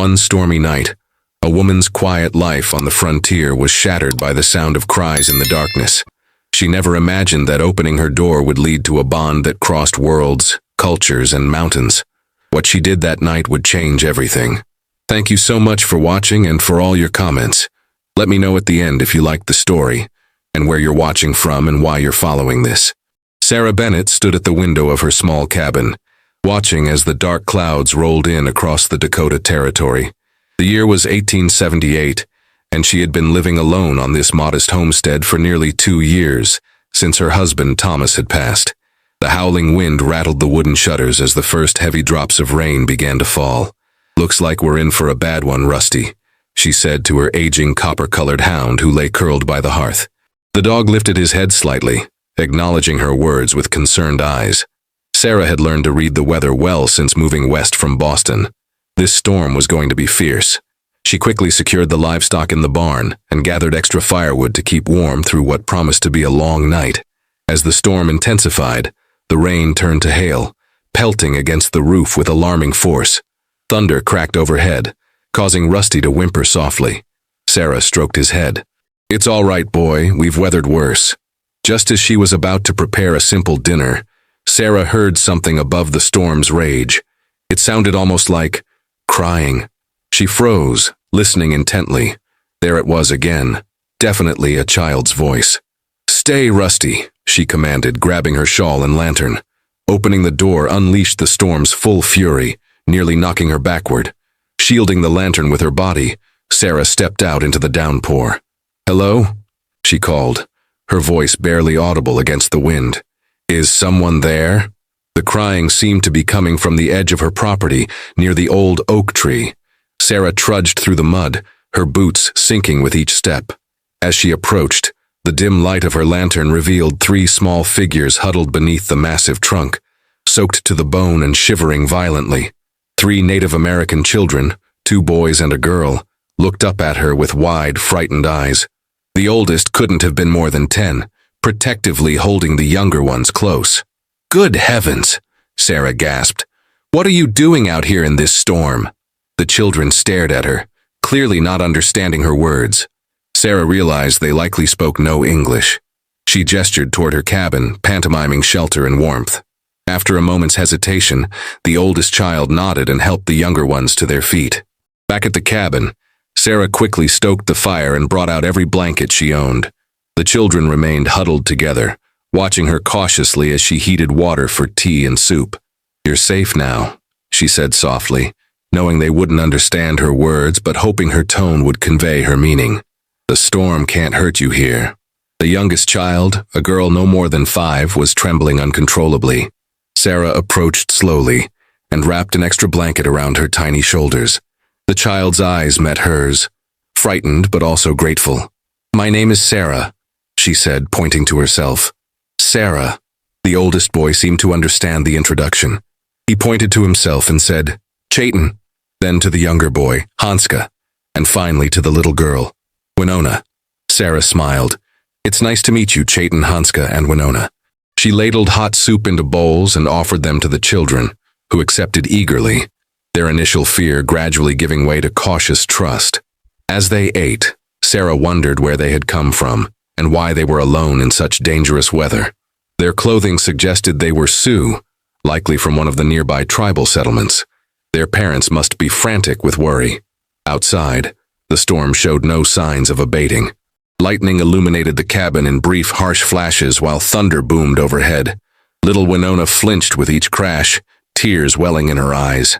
One stormy night, a woman's quiet life on the frontier was shattered by the sound of cries in the darkness. She never imagined that opening her door would lead to a bond that crossed worlds, cultures, and mountains. What she did that night would change everything. Thank you so much for watching and for all your comments. Let me know at the end if you liked the story, and where you're watching from and why you're following this. Sarah Bennett stood at the window of her small cabin, watching as the dark clouds rolled in across the Dakota Territory. The year was 1878, and she had been living alone on this modest homestead for nearly 2 years, since her husband Thomas had passed. The howling wind rattled the wooden shutters as the first heavy drops of rain began to fall. "Looks like we're in for a bad one, Rusty," she said to her aging copper-colored hound who lay curled by the hearth. The dog lifted his head slightly, acknowledging her words with concerned eyes. Sarah had learned to read the weather well since moving west from Boston. This storm was going to be fierce. She quickly secured the livestock in the barn and gathered extra firewood to keep warm through what promised to be a long night. As the storm intensified, the rain turned to hail, pelting against the roof with alarming force. Thunder cracked overhead, causing Rusty to whimper softly. Sarah stroked his head. "It's all right, boy, we've weathered worse." Just as she was about to prepare a simple dinner, Sarah heard something above the storm's rage. It sounded almost like crying. She froze, listening intently. There it was again, definitely a child's voice. "Stay, Rusty," she commanded, grabbing her shawl and lantern. Opening the door unleashed the storm's full fury, nearly knocking her backward. Shielding the lantern with her body, Sarah stepped out into the downpour. "Hello?" she called, her voice barely audible against the wind. "Is someone there?" The crying seemed to be coming from the edge of her property, near the old oak tree. Sarah trudged through the mud, her boots sinking with each step. As she approached, the dim light of her lantern revealed 3 small figures huddled beneath the massive trunk, soaked to the bone and shivering violently. 3 Native American children, 2 boys and a girl, looked up at her with wide, frightened eyes. The oldest couldn't have been more than 10, protectively holding the younger ones close. "Good heavens," Sarah gasped. "What are you doing out here in this storm?" The children stared at her, clearly not understanding her words. Sarah realized they likely spoke no English. She gestured toward her cabin, pantomiming shelter and warmth. After a moment's hesitation, the oldest child nodded and helped the younger ones to their feet. Back at the cabin, Sarah quickly stoked the fire and brought out every blanket she owned. The children remained huddled together, watching her cautiously as she heated water for tea and soup. "You're safe now," she said softly, knowing they wouldn't understand her words but hoping her tone would convey her meaning. "The storm can't hurt you here." The youngest child, a girl no more than 5, was trembling uncontrollably. Sarah approached slowly and wrapped an extra blanket around her tiny shoulders. The child's eyes met hers, frightened but also grateful. "My name is Sarah," she said, pointing to herself. "Sarah." The oldest boy seemed to understand the introduction. He pointed to himself and said, "Chayton," then to the younger boy, Hanska, and finally to the little girl, Winona. Sarah smiled. "It's nice to meet you, Chayton, Hanska, and Winona." She ladled hot soup into bowls and offered them to the children, who accepted eagerly, their initial fear gradually giving way to cautious trust. As they ate, Sarah wondered where they had come from and why they were alone in such dangerous weather. Their clothing suggested they were Sioux, likely from one of the nearby tribal settlements. Their parents must be frantic with worry. Outside, the storm showed no signs of abating. Lightning illuminated the cabin in brief, harsh flashes while thunder boomed overhead. Little Winona flinched with each crash, tears welling in her eyes.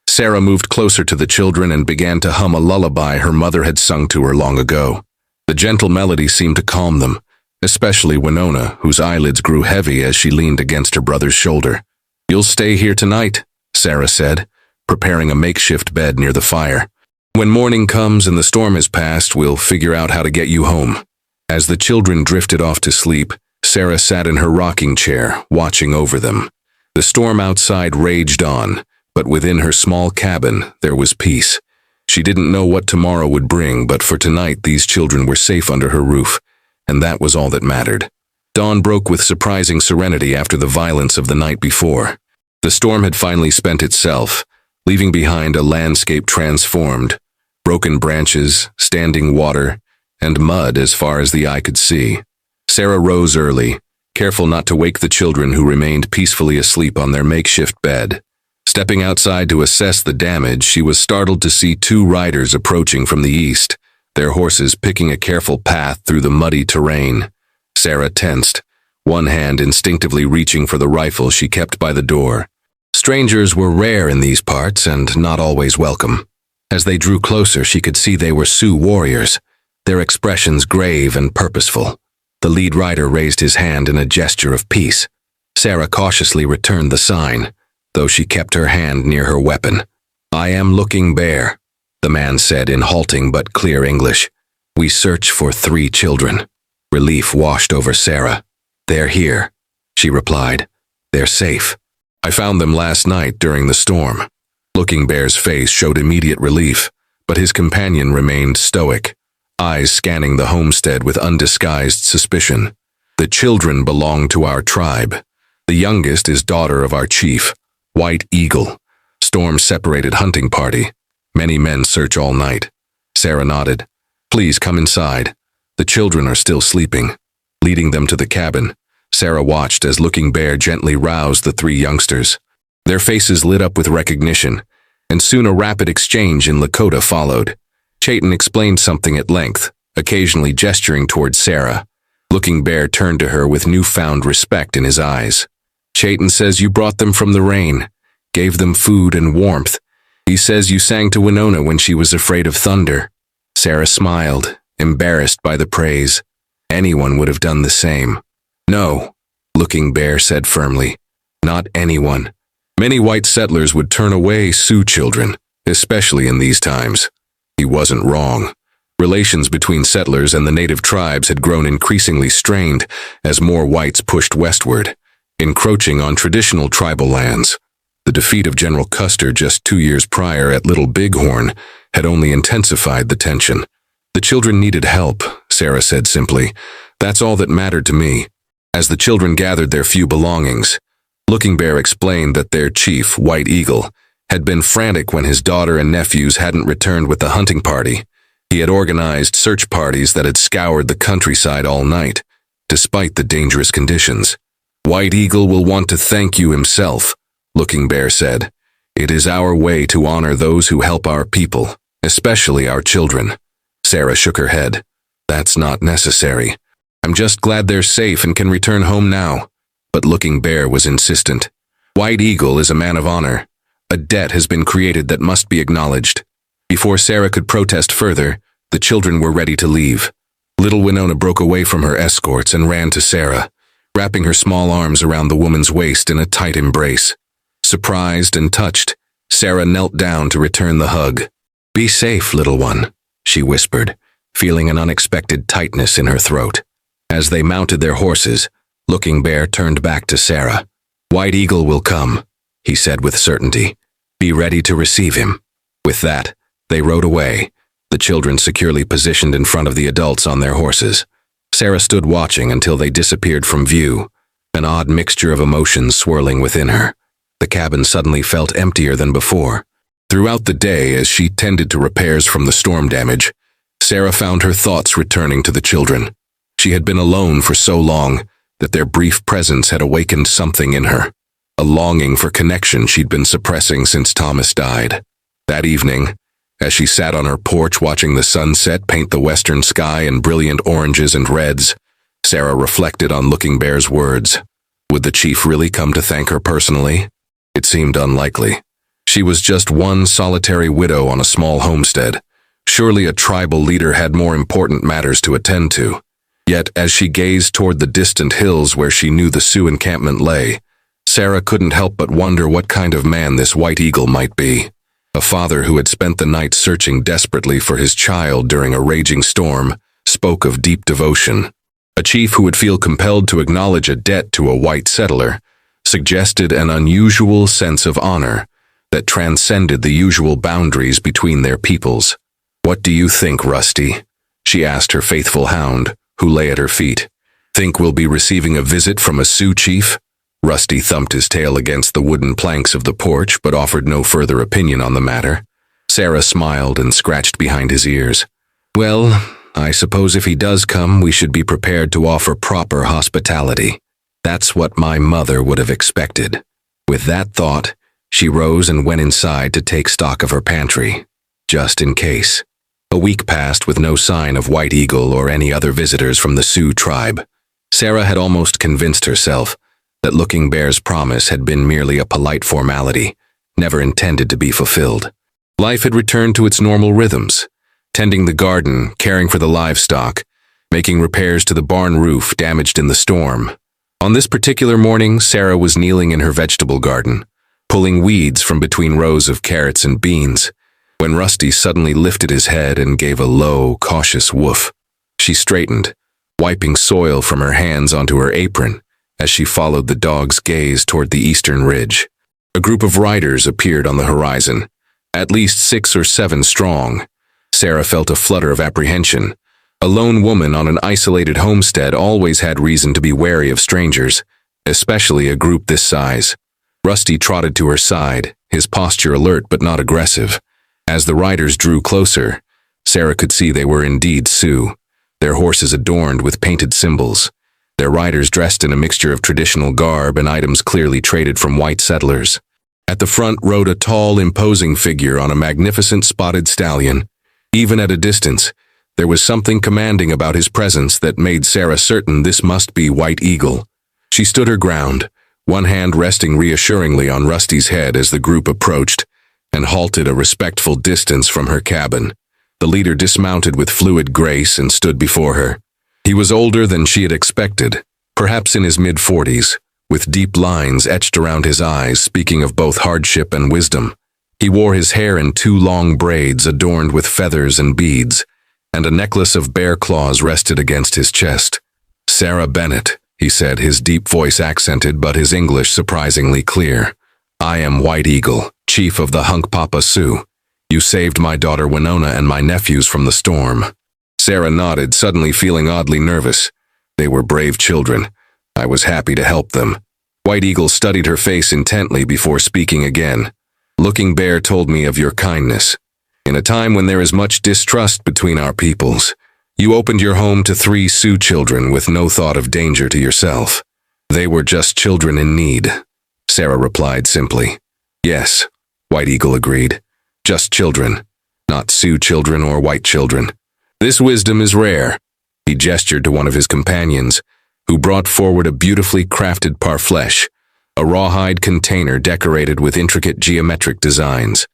Sarah moved closer to the children and began to hum a lullaby her mother had sung to her long ago. The gentle melody seemed to calm them, especially Winona, whose eyelids grew heavy as she leaned against her brother's shoulder. "You'll stay here tonight," Sarah said, preparing a makeshift bed near the fire. "When morning comes and the storm has passed, we'll figure out how to get you home." As the children drifted off to sleep, Sarah sat in her rocking chair, watching over them. The storm outside raged on, but within her small cabin there was peace. She didn't know what tomorrow would bring, but for tonight these children were safe under her roof, and that was all that mattered. Dawn broke with surprising serenity after the violence of the night before. The storm had finally spent itself, leaving behind a landscape transformed, broken branches, standing water, and mud as far as the eye could see. Sarah rose early, careful not to wake the children who remained peacefully asleep on their makeshift bed. Stepping outside to assess the damage, she was startled to see two riders approaching from the east, their horses picking a careful path through the muddy terrain. Sarah tensed, one hand instinctively reaching for the rifle she kept by the door. Strangers were rare in these parts and not always welcome. As they drew closer, she could see they were Sioux warriors, their expressions grave and purposeful. The lead rider raised his hand in a gesture of peace. Sarah cautiously returned the sign, though she kept her hand near her weapon. "I am Looking Bear," the man said in halting but clear English. "We search for 3 children." Relief washed over Sarah. "They're here," she replied. "They're safe. I found them last night during the storm." Looking Bear's face showed immediate relief, but his companion remained stoic, eyes scanning the homestead with undisguised suspicion. "The children belong to our tribe. The youngest is daughter of our chief, White Eagle. Storm-separated hunting party. Many men search all night." Sarah nodded. "Please come inside. The children are still sleeping." Leading them to the cabin, Sarah watched as Looking Bear gently roused the 3 youngsters. Their faces lit up with recognition, and soon a rapid exchange in Lakota followed. Chayton explained something at length, occasionally gesturing towards Sarah. Looking Bear turned to her with newfound respect in his eyes. "Chayton says you brought them from the rain, gave them food and warmth. He says you sang to Winona when she was afraid of thunder." Sarah smiled, embarrassed by the praise. Anyone would have done the same. "No," Looking Bear said firmly. "Not anyone. Many white settlers would turn away Sioux children, especially in these times." He wasn't wrong. Relations between settlers and the native tribes had grown increasingly strained as more whites pushed westward, encroaching on traditional tribal lands. The defeat of General Custer just 2 years prior at Little Bighorn had only intensified the tension. "The children needed help," Sarah said simply. "That's all that mattered to me." As the children gathered their few belongings, Looking Bear explained that their chief, White Eagle, had been frantic when his daughter and nephews hadn't returned with the hunting party. He had organized search parties that had scoured the countryside all night, despite the dangerous conditions. "White Eagle will want to thank you himself," Looking Bear said. "It is our way to honor those who help our people, especially our children." Sarah shook her head. "That's not necessary. I'm just glad they're safe and can return home now." But Looking Bear was insistent. "White Eagle is a man of honor. A debt has been created that must be acknowledged." Before Sarah could protest further, the children were ready to leave. Little Winona broke away from her escorts and ran to Sarah, wrapping her small arms around the woman's waist in a tight embrace. Surprised and touched, Sarah knelt down to return the hug. "Be safe, little one," she whispered, feeling an unexpected tightness in her throat. As they mounted their horses, Looking Bear turned back to Sarah. "White Eagle will come," he said with certainty. "Be ready to receive him." With that, they rode away, the children securely positioned in front of the adults on their horses. Sarah stood watching until they disappeared from view, an odd mixture of emotions swirling within her. The cabin suddenly felt emptier than before. Throughout the day, as she tended to repairs from the storm damage, Sarah found her thoughts returning to the children. She had been alone for so long that their brief presence had awakened something in her, a longing for connection she'd been suppressing since Thomas died. That evening, as she sat on her porch watching the sunset paint the western sky in brilliant oranges and reds, Sarah reflected on Looking Bear's words. Would the chief really come to thank her personally? It seemed unlikely. She was just one solitary widow on a small homestead. Surely a tribal leader had more important matters to attend to. Yet, as she gazed toward the distant hills where she knew the Sioux encampment lay, Sarah couldn't help but wonder what kind of man this White Eagle might be. A father who had spent the night searching desperately for his child during a raging storm spoke of deep devotion. A chief who would feel compelled to acknowledge a debt to a white settler suggested an unusual sense of honor that transcended the usual boundaries between their peoples. "What do you think, Rusty?" she asked her faithful hound, who lay at her feet. "Think we'll be receiving a visit from a Sioux chief?" Rusty thumped his tail against the wooden planks of the porch but offered no further opinion on the matter. Sarah smiled and scratched behind his ears. Well, I suppose if he does come, we should be prepared to offer proper hospitality. That's what my mother would have expected. With that thought, she rose and went inside to take stock of her pantry, just in case. A week passed with no sign of White Eagle or any other visitors from the Sioux tribe. Sarah had almost convinced herself that Looking Bear's promise had been merely a polite formality, never intended to be fulfilled. Life had returned to its normal rhythms, tending the garden, caring for the livestock, making repairs to the barn roof damaged in the storm. On this particular morning, Sarah was kneeling in her vegetable garden, pulling weeds from between rows of carrots and beans, when Rusty suddenly lifted his head and gave a low, cautious woof. She straightened, wiping soil from her hands onto her apron as she followed the dog's gaze toward the eastern ridge. A group of riders appeared on the horizon, at least 6 or 7 strong. Sarah felt a flutter of apprehension. A lone woman on an isolated homestead always had reason to be wary of strangers, especially a group this size. Rusty trotted to her side, his posture alert but not aggressive. As the riders drew closer, Sarah could see they were indeed Sioux, their horses adorned with painted symbols, their riders dressed in a mixture of traditional garb and items clearly traded from white settlers. At the front rode a tall, imposing figure on a magnificent spotted stallion. Even at a distance, there was something commanding about his presence that made Sarah certain this must be White Eagle. She stood her ground, one hand resting reassuringly on Rusty's head as the group approached, and halted a respectful distance from her cabin. The leader dismounted with fluid grace and stood before her. He was older than she had expected, perhaps in his mid-40s, with deep lines etched around his eyes speaking of both hardship and wisdom. He wore his hair in 2 long braids adorned with feathers and beads, and a necklace of bear claws rested against his chest. Sarah Bennett, he said, his deep voice accented but his English surprisingly clear. I am White Eagle, chief of the Hunkpapa Sioux. You saved my daughter Winona and my nephews from the storm. Sarah nodded, suddenly feeling oddly nervous. They were brave children. I was happy to help them. White Eagle studied her face intently before speaking again. Looking Bear told me of your kindness. In a time when there is much distrust between our peoples, you opened your home to 3 Sioux children with no thought of danger to yourself. They were just children in need. Sarah replied simply. Yes, White Eagle agreed. Just children, not Sioux children or white children. This wisdom is rare. He gestured to one of his companions, who brought forward a beautifully crafted parfleche, a rawhide container decorated with intricate geometric designs.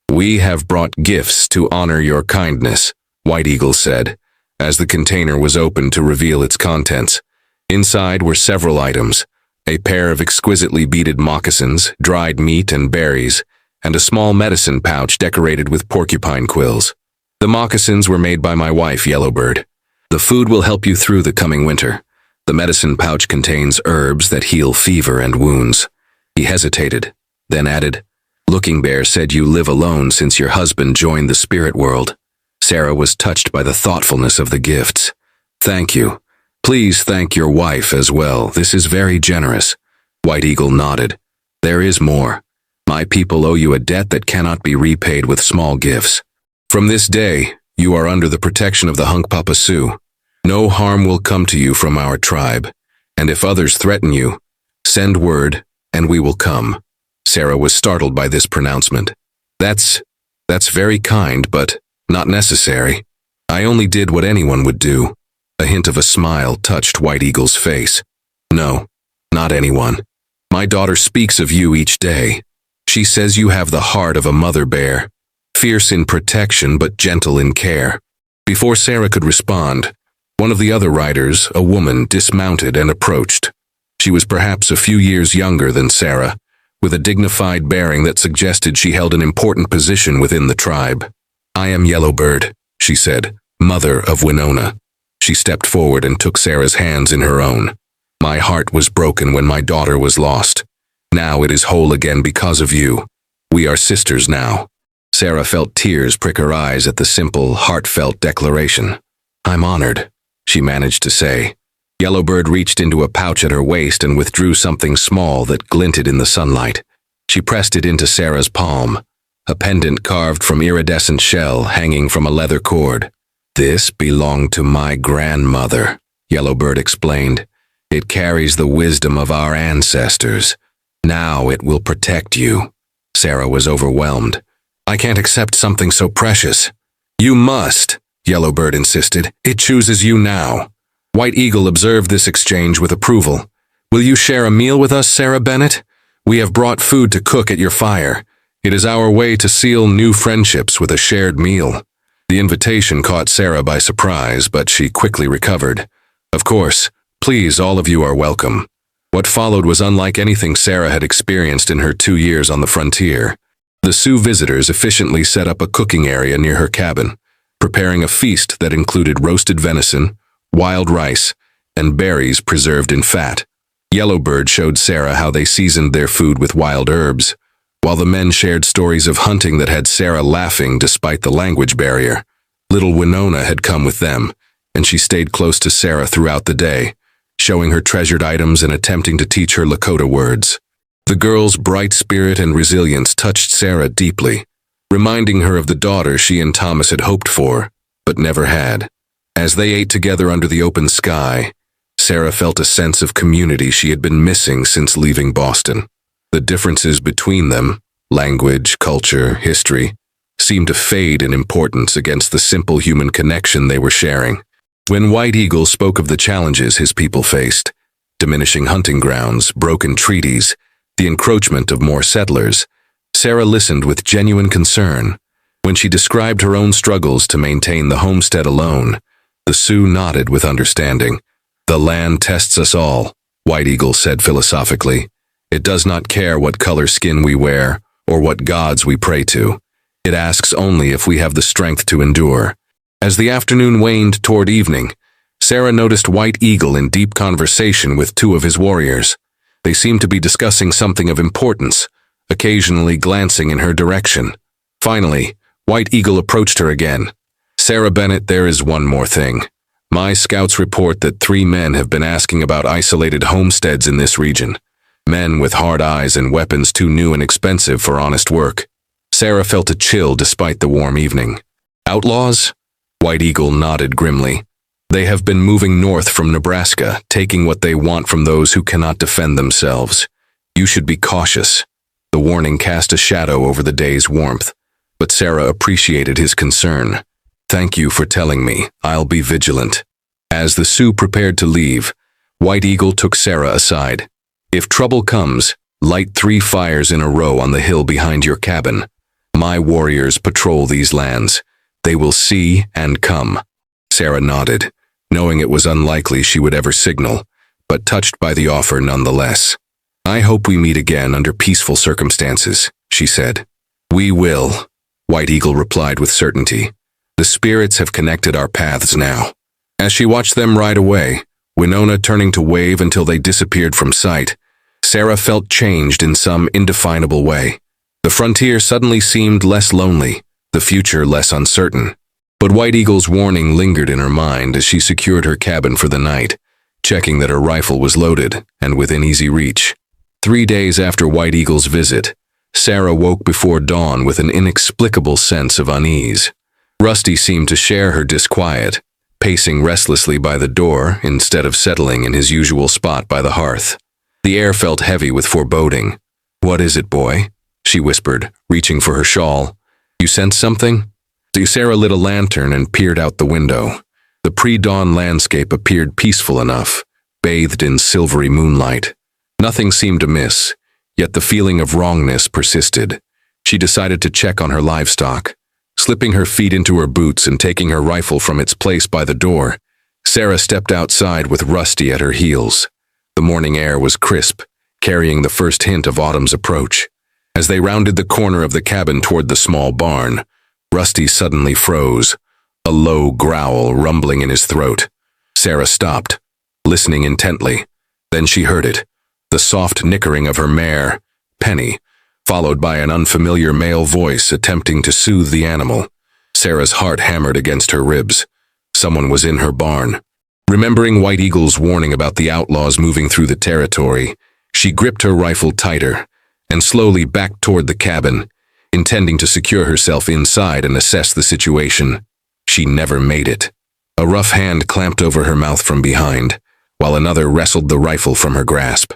We have brought gifts to honor your kindness, White Eagle said, as the container was opened to reveal its contents. Inside were several items, a pair of exquisitely beaded moccasins, dried meat and berries, and a small medicine pouch decorated with porcupine quills. The moccasins were made by my wife, Yellowbird. The food will help you through the coming winter. The medicine pouch contains herbs that heal fever and wounds. He hesitated, then added, Looking Bear said you live alone since your husband joined the spirit world. Sarah was touched by the thoughtfulness of the gifts. Thank you. Please thank your wife as well. This is very generous. White Eagle nodded. There is more. My people owe you a debt that cannot be repaid with small gifts. From this day, you are under the protection of the Hunkpapa Sioux. No harm will come to you from our tribe, and if others threaten you, send word, and we will come. Sarah was startled by this pronouncement. That's very kind, but not necessary. I only did what anyone would do. A hint of a smile touched White Eagle's face. No, not anyone. My daughter speaks of you each day. She says you have the heart of a mother bear, fierce in protection but gentle in care. Before Sarah could respond, one of the other riders, a woman, dismounted and approached. She was perhaps a few years younger than Sarah, with a dignified bearing that suggested she held an important position within the tribe. I am Yellowbird, she said, mother of Winona. She stepped forward and took Sarah's hands in her own. My heart was broken when my daughter was lost. Now it is whole again because of you. We are sisters now. Sarah felt tears prick her eyes at the simple, heartfelt declaration. I'm honored, she managed to say. Yellowbird reached into a pouch at her waist and withdrew something small that glinted in the sunlight. She pressed it into Sarah's palm, a pendant carved from iridescent shell hanging from a leather cord. "This belonged to my grandmother," Yellowbird explained. "It carries the wisdom of our ancestors. Now it will protect you." Sarah was overwhelmed. "I can't accept something so precious." "You must," Yellowbird insisted. "It chooses you now." White Eagle observed this exchange with approval. "Will you share a meal with us, Sarah Bennett? We have brought food to cook at your fire. It is our way to seal new friendships with a shared meal." The invitation caught Sarah by surprise, but she quickly recovered. "Of course, please, all of you are welcome." What followed was unlike anything Sarah had experienced in her 2 years on the frontier. The Sioux visitors efficiently set up a cooking area near her cabin, preparing a feast that included roasted venison, wild rice, and berries preserved in fat. Yellowbird showed Sarah how they seasoned their food with wild herbs, while the men shared stories of hunting that had Sarah laughing despite the language barrier. Little Winona had come with them, and she stayed close to Sarah throughout the day, showing her treasured items and attempting to teach her Lakota words. The girl's bright spirit and resilience touched Sarah deeply, reminding her of the daughter she and Thomas had hoped for, but never had. As they ate together under the open sky, Sarah felt a sense of community she had been missing since leaving Boston. The differences between them, language, culture, history, seemed to fade in importance against the simple human connection they were sharing. When White Eagle spoke of the challenges his people faced, diminishing hunting grounds, broken treaties, the encroachment of more settlers, Sarah listened with genuine concern. When she described her own struggles to maintain the homestead alone, the Sioux nodded with understanding. "The land tests us all," White Eagle said philosophically. "It does not care what color skin we wear or what gods we pray to. It asks only if we have the strength to endure." As the afternoon waned toward evening, Sarah noticed White Eagle in deep conversation with 2 of his warriors. They seemed to be discussing something of importance, occasionally glancing in her direction. Finally, White Eagle approached her again. "Sarah Bennett, there is one more thing. My scouts report that 3 men have been asking about isolated homesteads in this region. Men with hard eyes and weapons too new and expensive for honest work." Sarah felt a chill despite the warm evening. "Outlaws?" White Eagle nodded grimly. "They have been moving north from Nebraska, taking what they want from those who cannot defend themselves. You should be cautious." The warning cast a shadow over the day's warmth, but Sarah appreciated his concern. "Thank you for telling me. I'll be vigilant." As the Sioux prepared to leave, White Eagle took Sarah aside. "If trouble comes, light 3 fires in a row on the hill behind your cabin. My warriors patrol these lands. They will see and come." Sarah nodded, knowing it was unlikely she would ever signal, but touched by the offer nonetheless. "I hope we meet again under peaceful circumstances," she said. "We will," White Eagle replied with certainty. "The spirits have connected our paths now." As she watched them ride away, Winona turning to wave until they disappeared from sight, Sarah felt changed in some indefinable way. The frontier suddenly seemed less lonely, the future less uncertain. But White Eagle's warning lingered in her mind as she secured her cabin for the night, checking that her rifle was loaded and within easy reach. 3 days after White Eagle's visit, Sarah woke before dawn with an inexplicable sense of unease. Rusty seemed to share her disquiet, pacing restlessly by the door instead of settling in his usual spot by the hearth. The air felt heavy with foreboding. "What is it, boy?" she whispered, reaching for her shawl. "You sense something?" Sarah lit a lantern and peered out the window. The pre-dawn landscape appeared peaceful enough, bathed in silvery moonlight. Nothing seemed amiss, yet the feeling of wrongness persisted. She decided to check on her livestock. Slipping her feet into her boots and taking her rifle from its place by the door, Sarah stepped outside with Rusty at her heels. The morning air was crisp, carrying the first hint of autumn's approach. As they rounded the corner of the cabin toward the small barn, Rusty suddenly froze, a low growl rumbling in his throat. Sarah stopped, listening intently. Then she heard it, the soft nickering of her mare, Penny, followed by an unfamiliar male voice attempting to soothe the animal. Sarah's heart hammered against her ribs. Someone was in her barn. Remembering White Eagle's warning about the outlaws moving through the territory, she gripped her rifle tighter and slowly backed toward the cabin, intending to secure herself inside and assess the situation. She never made it. A rough hand clamped over her mouth from behind, while another wrestled the rifle from her grasp.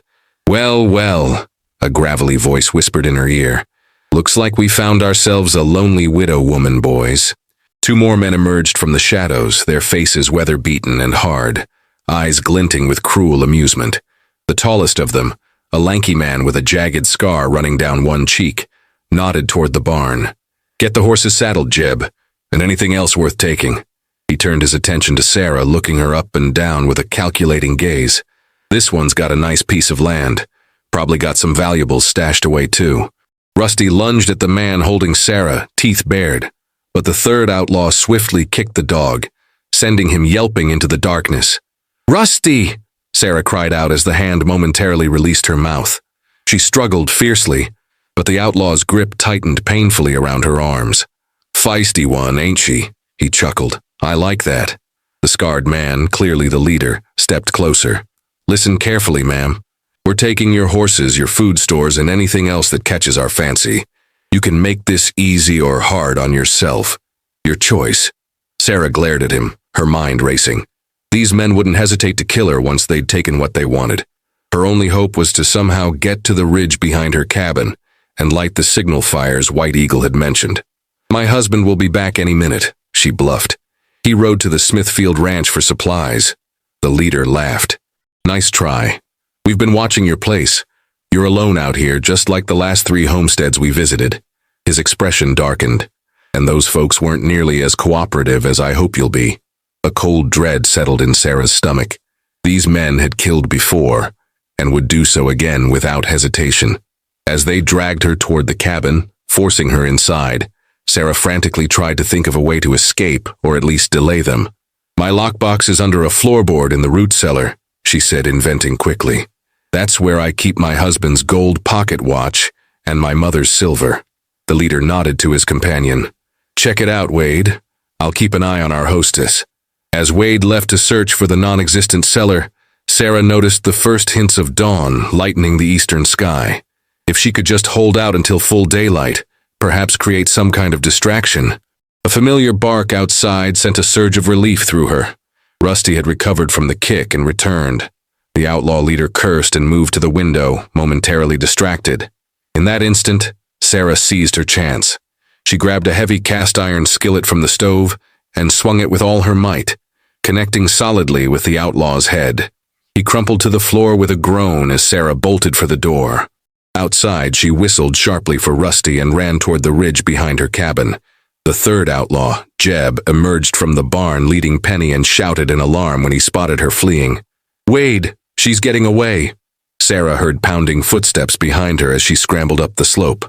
"Well, well," a gravelly voice whispered in her ear. "Looks like we found ourselves a lonely widow woman, boys." Two more men emerged from the shadows, their faces weather-beaten and hard, eyes glinting with cruel amusement. The tallest of them, a lanky man with a jagged scar running down one cheek, nodded toward the barn. "Get the horses saddled, Jeb, and anything else worth taking." He turned his attention to Sarah, looking her up and down with a calculating gaze. "This one's got a nice piece of land. Probably got some valuables stashed away too." Rusty lunged at the man holding Sarah, teeth bared, but the third outlaw swiftly kicked the dog, sending him yelping into the darkness. "Rusty!" Sarah cried out as the hand momentarily released her mouth. She struggled fiercely, but the outlaw's grip tightened painfully around her arms. "Feisty one, ain't she?" he chuckled. "I like that." The scarred man, clearly the leader, stepped closer. "Listen carefully, ma'am. We're taking your horses, your food stores, and anything else that catches our fancy. You can make this easy or hard on yourself. Your choice." Sarah glared at him, her mind racing. These men wouldn't hesitate to kill her once they'd taken what they wanted. Her only hope was to somehow get to the ridge behind her cabin and light the signal fires White Eagle had mentioned. "My husband will be back any minute," she bluffed. "He rode to the Smithfield Ranch for supplies." The leader laughed. "Nice try. We've been watching your place. You're alone out here, just like the last 3 homesteads we visited." His expression darkened. "And those folks weren't nearly as cooperative as I hope you'll be." A cold dread settled in Sarah's stomach. These men had killed before, and would do so again without hesitation. As they dragged her toward the cabin, forcing her inside, Sarah frantically tried to think of a way to escape, or at least delay them. "My lockbox is under a floorboard in the root cellar," she said, inventing quickly. "That's where I keep my husband's gold pocket watch and my mother's silver." The leader nodded to his companion. "Check it out, Wade. I'll keep an eye on our hostess." As Wade left to search for the non-existent cellar, Sarah noticed the first hints of dawn lightening the eastern sky. If she could just hold out until full daylight, perhaps create some kind of distraction. A familiar bark outside sent a surge of relief through her. Rusty had recovered from the kick and returned. The outlaw leader cursed and moved to the window, momentarily distracted. In that instant, Sarah seized her chance. She grabbed a heavy cast-iron skillet from the stove and swung it with all her might, connecting solidly with the outlaw's head. He crumpled to the floor with a groan as Sarah bolted for the door. Outside, she whistled sharply for Rusty and ran toward the ridge behind her cabin. The third outlaw, Jeb, emerged from the barn leading Penny and shouted in alarm when he spotted her fleeing. "Wade, she's getting away." Sarah heard pounding footsteps behind her as she scrambled up the slope,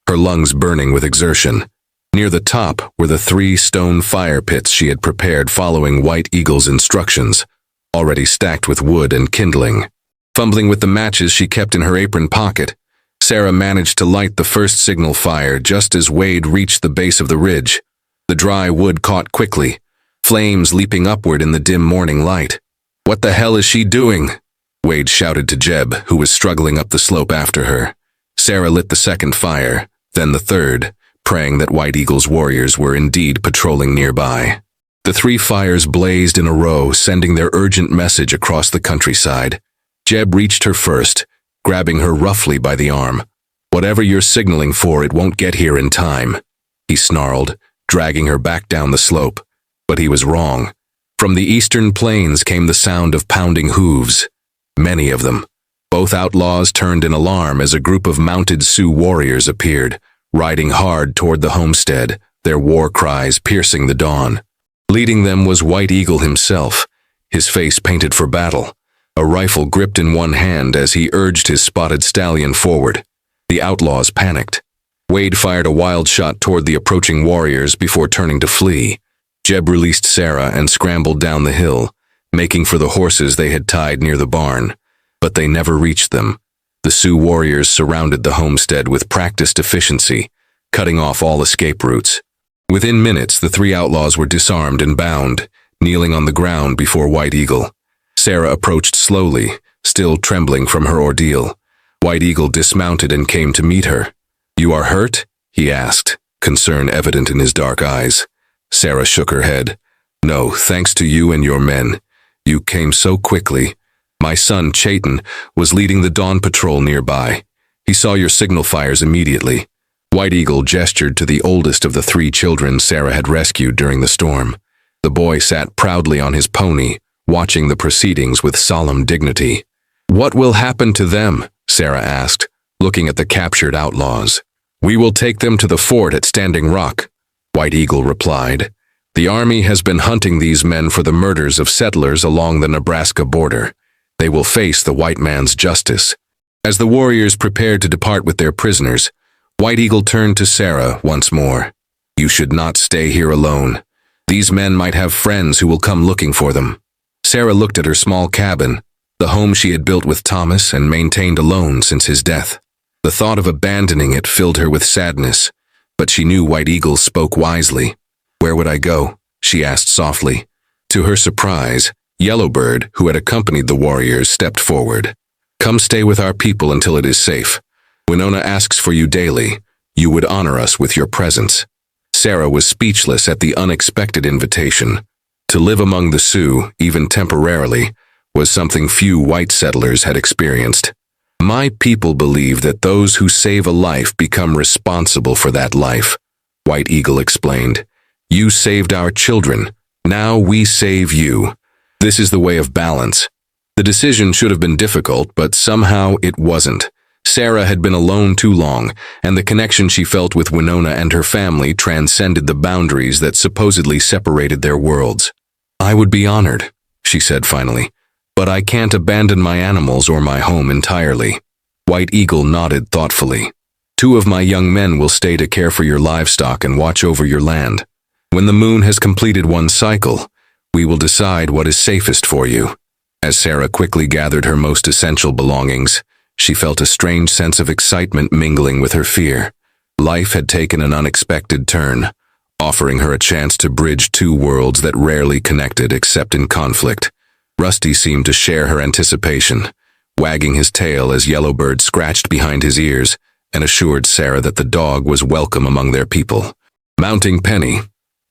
her lungs burning with exertion. Near the top were the 3 stone fire pits she had prepared following White Eagle's instructions, already stacked with wood and kindling. Fumbling with the matches she kept in her apron pocket, Sarah managed to light the first signal fire just as Wade reached the base of the ridge. The dry wood caught quickly, flames leaping upward in the dim morning light. "What the hell is she doing?" Wade shouted to Jeb, who was struggling up the slope after her. Sarah lit the second fire, then the third, praying that White Eagle's warriors were indeed patrolling nearby. The 3 fires blazed in a row, sending their urgent message across the countryside. Jeb reached her first, grabbing her roughly by the arm. "Whatever you're signaling for, it won't get here in time," he snarled, dragging her back down the slope. But he was wrong. From the eastern plains came the sound of pounding hooves. Many of them. Both outlaws turned in alarm as a group of mounted Sioux warriors appeared, riding hard toward the homestead, their war cries piercing the dawn. Leading them was White Eagle himself, his face painted for battle, a rifle gripped in one hand as he urged his spotted stallion forward. The outlaws panicked. Wade fired a wild shot toward the approaching warriors before turning to flee. Jeb released Sarah and scrambled down the hill, making for the horses they had tied near the barn. But they never reached them. The Sioux warriors surrounded the homestead with practiced efficiency, cutting off all escape routes. Within minutes, the 3 outlaws were disarmed and bound, kneeling on the ground before White Eagle. Sarah approached slowly, still trembling from her ordeal. White Eagle dismounted and came to meet her. "You are hurt?" he asked, concern evident in his dark eyes. Sarah shook her head. "No, thanks to you and your men. You came so quickly. My son, Chayton, was leading the dawn patrol nearby. He saw your signal fires immediately." White Eagle gestured to the oldest of the 3 children Sarah had rescued during the storm. The boy sat proudly on his pony, watching the proceedings with solemn dignity. "What will happen to them?" Sarah asked, looking at the captured outlaws. "We will take them to the fort at Standing Rock," White Eagle replied. "The army has been hunting these men for the murders of settlers along the Nebraska border. They will face the white man's justice." As the warriors prepared to depart with their prisoners, White Eagle turned to Sarah once more. "You should not stay here alone. These men might have friends who will come looking for them." Sarah looked at her small cabin, the home she had built with Thomas and maintained alone since his death. The thought of abandoning it filled her with sadness, but she knew White Eagle spoke wisely. "Where would I go?" she asked softly. To her surprise, Yellowbird, who had accompanied the warriors, stepped forward. "Come stay with our people until it is safe. Winona asks for you daily. You would honor us with your presence." Sarah was speechless at the unexpected invitation. To live among the Sioux, even temporarily, was something few white settlers had experienced. "My people believe that those who save a life become responsible for that life," White Eagle explained. "You saved our children. Now we save you. This is the way of balance." The decision should have been difficult, but somehow it wasn't. Sarah had been alone too long, and the connection she felt with Winona and her family transcended the boundaries that supposedly separated their worlds. "I would be honored," she said finally, "but I can't abandon my animals or my home entirely." White Eagle nodded thoughtfully. "2 of my young men will stay to care for your livestock and watch over your land. When the moon has completed one cycle, we will decide what is safest for you." As Sarah quickly gathered her most essential belongings, she felt a strange sense of excitement mingling with her fear. Life had taken an unexpected turn, offering her a chance to bridge 2 worlds that rarely connected except in conflict. Rusty seemed to share her anticipation, wagging his tail as Yellowbird scratched behind his ears and assured Sarah that the dog was welcome among their people. Mounting Penny,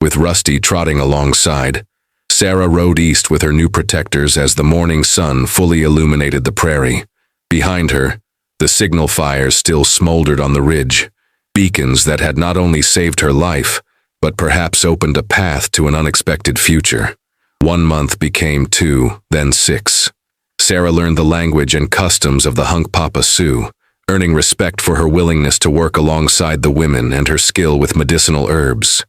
with Rusty trotting alongside, Sarah rode east with her new protectors as the morning sun fully illuminated the prairie. Behind her, the signal fires still smoldered on the ridge, beacons that had not only saved her life, but perhaps opened a path to an unexpected future. 1 month became 2, then 6. Sarah learned the language and customs of the Hunkpapa Sioux, earning respect for her willingness to work alongside the women and her skill with medicinal herbs.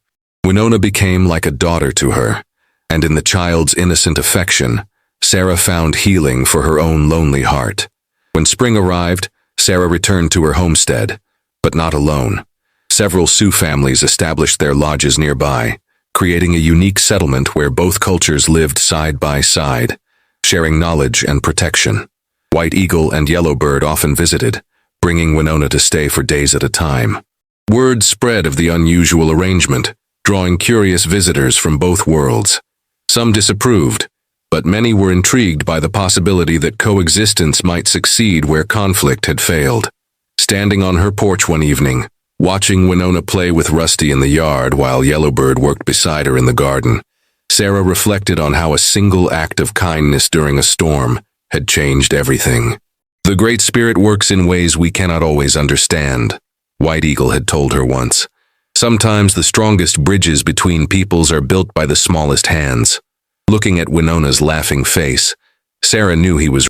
Winona became like a daughter to her, and in the child's innocent affection, Sarah found healing for her own lonely heart. When spring arrived, Sarah returned to her homestead, but not alone. Several Sioux families established their lodges nearby, creating a unique settlement where both cultures lived side by side, sharing knowledge and protection. White Eagle and Yellowbird often visited, bringing Winona to stay for days at a time. Word spread of the unusual arrangement, drawing curious visitors from both worlds. Some disapproved, but many were intrigued by the possibility that coexistence might succeed where conflict had failed. Standing on her porch one evening, watching Winona play with Rusty in the yard while Yellowbird worked beside her in the garden, Sarah reflected on how a single act of kindness during a storm had changed everything. "The Great Spirit works in ways we cannot always understand," White Eagle had told her once. "Sometimes the strongest bridges between peoples are built by the smallest hands." Looking at Winona's laughing face, Sarah knew he was